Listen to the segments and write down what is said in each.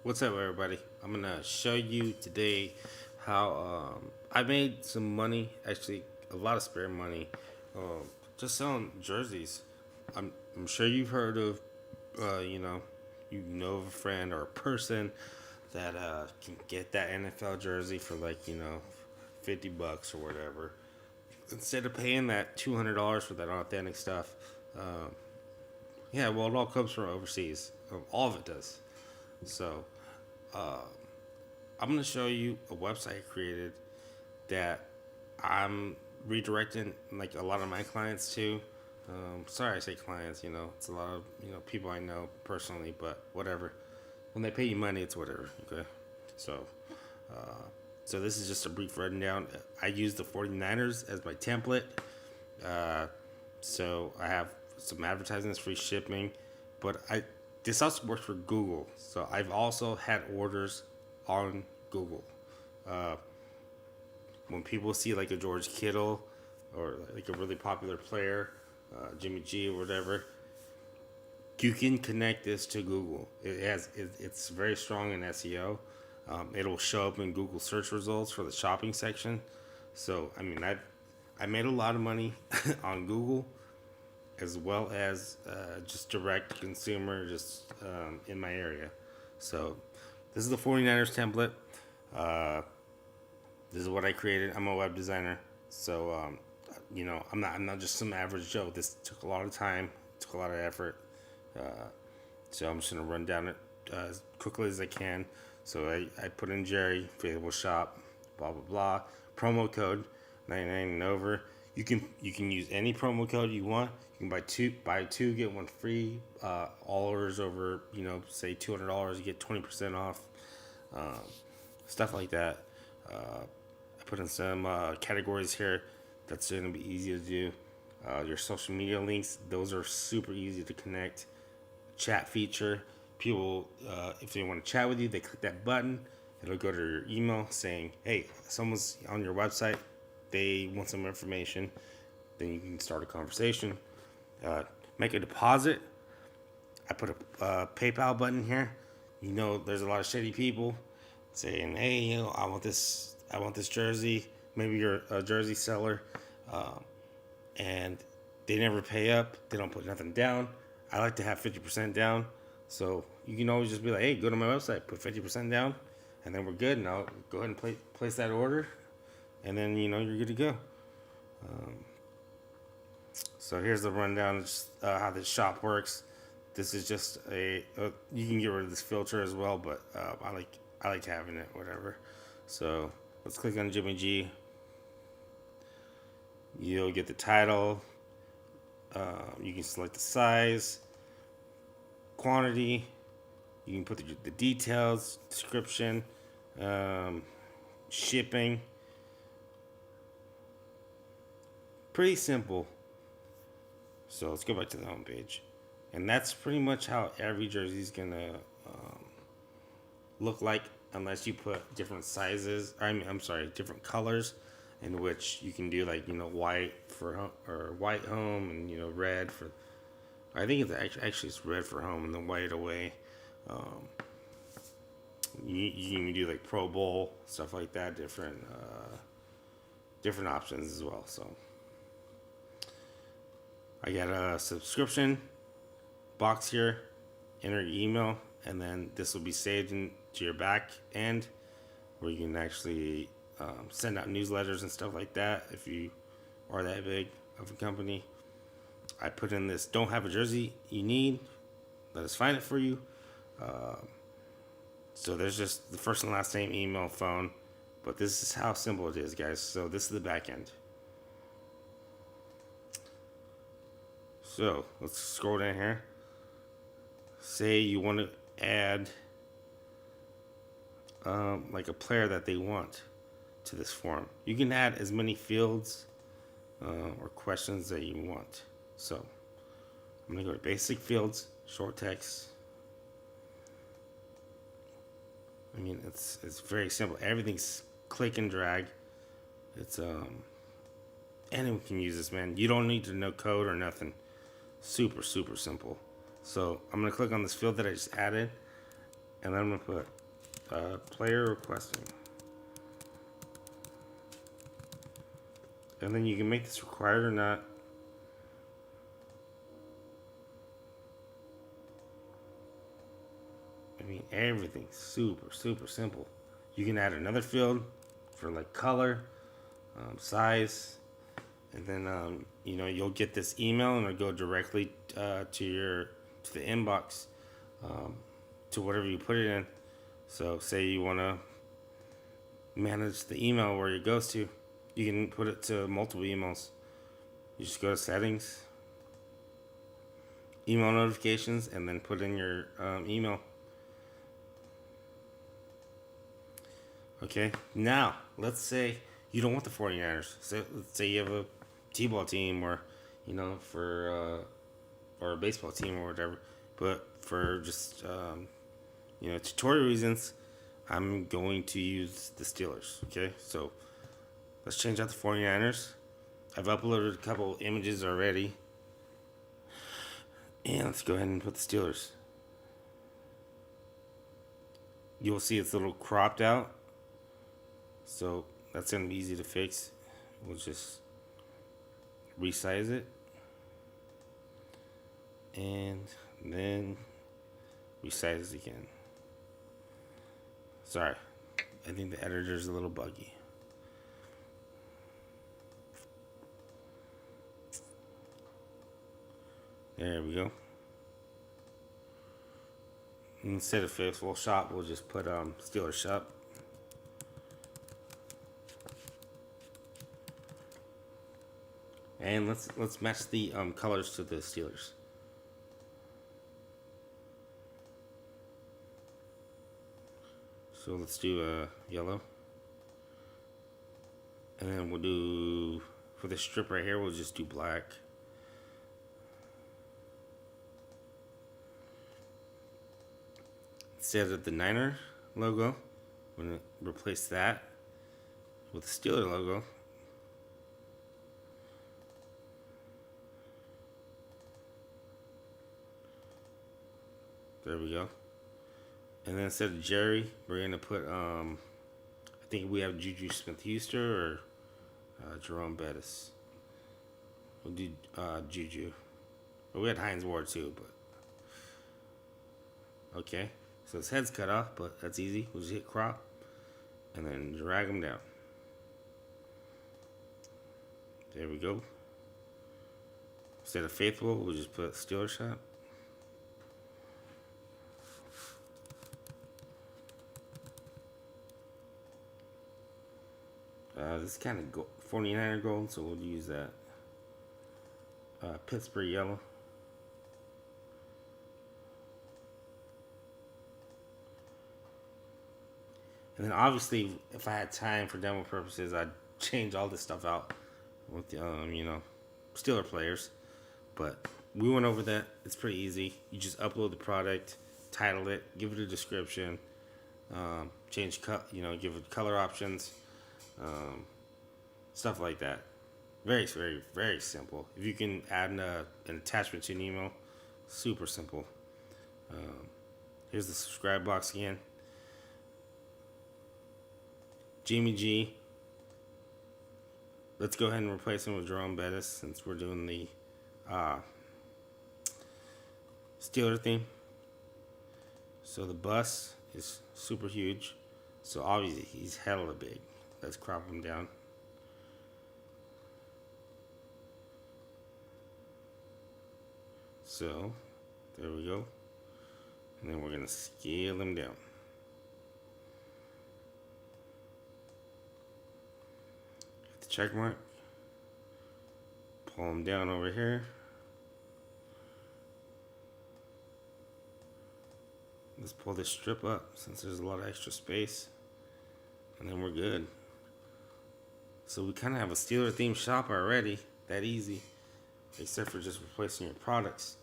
What's up, everybody? I'm gonna show you today how I made some money, actually a lot of spare money, just selling jerseys. I'm sure you've heard of, you know of a friend or a person that can get that NFL jersey for like $50 or whatever. Instead of paying that $200 for that authentic stuff, yeah, well, it all comes from overseas. All of it does. So I'm going to show you a website I created that I'm redirecting like a lot of my clients to. Sorry, I say clients. It's a lot of people I know personally, but whatever. When they pay you money, it's whatever. Okay, so so this is just a brief rundown. I use the 49ers as my template. Uh, so I have some advertising that's free shipping, but I this also works for Google. So I've also had orders on Google. Uh, when people see like a George Kittle or like a really popular player, Jimmy G or whatever, you can connect this to Google. It's very strong in SEO. It'll show up in Google search results for the shopping section. So I mean, I made a lot of money on Google as well as just direct consumer just in my area. So this is the 49ers template. Uh, this is what I created. I'm a web designer, so I'm not just some average Joe. This took a lot of time, took a lot of effort. Uh, so I'm just gonna run down it as quickly as I can. So I put in Jerry, available shop, blah blah blah. Promo code 99 and over. You can use any promo code you want. You can buy two get one free. All orders over say $200, you get 20% off. Um, Stuff like that. I put in some categories here that's going to be easy to do. Your social media links, those are super easy to connect. Chat feature, people, if they want to chat with you, they click that button. It'll go to your email saying, hey, someone's on your website, they want some information. Then you can start a conversation. Make a deposit. I put a PayPal button here. There's a lot of shady people saying, "Hey, I want this jersey." Maybe you're a jersey seller, um, and they never pay up. They don't put nothing down. I like to have 50% down, so you can always just be like, "Hey, go to my website, put 50% down, and then we're good." And I'll go ahead and place that order, and then you're good to go. Um, so here's the rundown of just, how the shop works. This is just you can get rid of this filter as well, but I like having it, whatever. So let's click on Jimmy G. You'll get the title. You can select the size, quantity. You can put the details, description, um, shipping. Pretty simple. So let's go back to the home page. And that's pretty much how every jersey is going to look like, unless you put different sizes. I'm sorry, different colors, in which you can do like white for or white home, and red for. I think it's actually it's red for home and then white away. Um, you can do like Pro Bowl stuff like that, different options as well. So I got a subscription box here. Enter your email, and then this will be saved into your back end, where you can actually send out newsletters and stuff like that if you are that big of a company. I put in this: don't have a jersey you need, let us find it for you. So there's just the first and last name, email, phone. But this is how simple it is, guys. So this is the back end. So let's scroll down here. Say you want to add like a player that they want to this form. You can add as many fields or questions that you want. So I'm going to go to basic fields, short text. I mean, it's very simple. Everything's click and drag. It's anyone can use this, man. You don't need to know code or nothing. Super super simple. So I'm gonna click on this field that I just added, And I'm going to put player requesting. And then you can make this required or not. I mean, everything's super, super simple. You can add another field for like color, size, and then you'll get this email and it'll go directly to the inbox, to whatever you put it in. So say you want to manage the email where it goes to, you can put it to multiple emails. You just go to settings, email notifications, and then put in your email. Okay, now let's say you don't want the 49ers. So let's say you have a T-ball team or, or a baseball team or whatever. But for just, tutorial reasons, I'm going to use the Steelers. Okay, so let's change out the 49ers. I've uploaded a couple images already. And let's go ahead and put the Steelers. You'll see it's a little cropped out. So that's going to be easy to fix. We'll just resize it. And then resize it again. Sorry. I think the editor's a little buggy. There we go. Instead of Faithful Shop, we'll just put Steelers Shop. And let's match the colors to the Steelers. So let's do yellow. And then we'll do, for this strip right here, we'll just do black. Instead of the Niner logo, we're going to replace that with the Steeler logo. There we go. And then instead of Jerry, we're going to put, I think we have Juju Smith-Schuster or Jerome Bettis. We'll do Juju. Well, we had Hines Ward too, but. Okay. So his head's cut off, but that's easy. We'll just hit crop and then drag him down. There we go. Instead of Faithful, we'll just put Steelers Shop. This is kind of 49er gold, so we'll use that. Pittsburgh yellow. And then obviously, if I had time for demo purposes, I'd change all this stuff out with the, Steeler players. But we went over that. It's pretty easy. You just upload the product, title it, give it a description, change give it color options, stuff like that. Very, very, very simple. If you can add an attachment to an email, super simple. Here's the subscribe box again. Jimmy G. Let's go ahead and replace him with Jerome Bettis since we're doing the Steeler theme. So the bus is super huge. So obviously he's hella big. Let's crop him down. So there we go. And then we're going to scale him down. Check mark. Pull them down over here. Let's pull this strip up since there's a lot of extra space. And then we're good. So we kind of have a Steeler themed shop already. That easy. Except for just replacing your products.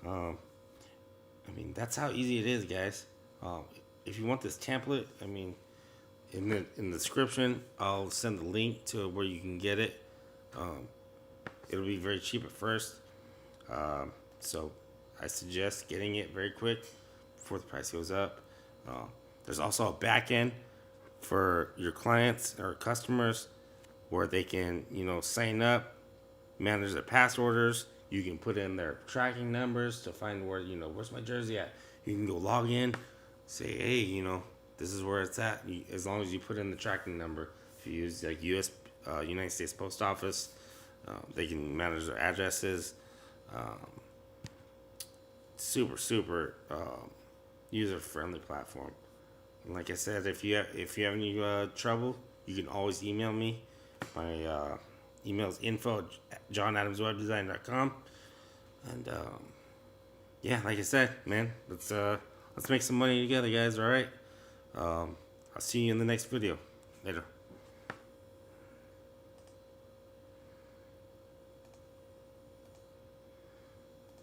That's how easy it is, guys. If you want this template, in the description, I'll send the link to where you can get it. It'll be very cheap at first. So I suggest getting it very quick before the price goes up. There's also a back end for your clients or customers where they can, sign up, manage their pass orders. You can put in their tracking numbers to find where, where's my jersey at. You can go log in, say, hey, this is where it's at. As long as you put in the tracking number. If you use like United States Post Office, they can manage their addresses. Super, super user friendly platform. And like I said, if you have any trouble, you can always email me. My email is info@johnadamswebdesign.com. And yeah, like I said, man, let's make some money together, guys. All right. I'll see you in the next video. Later.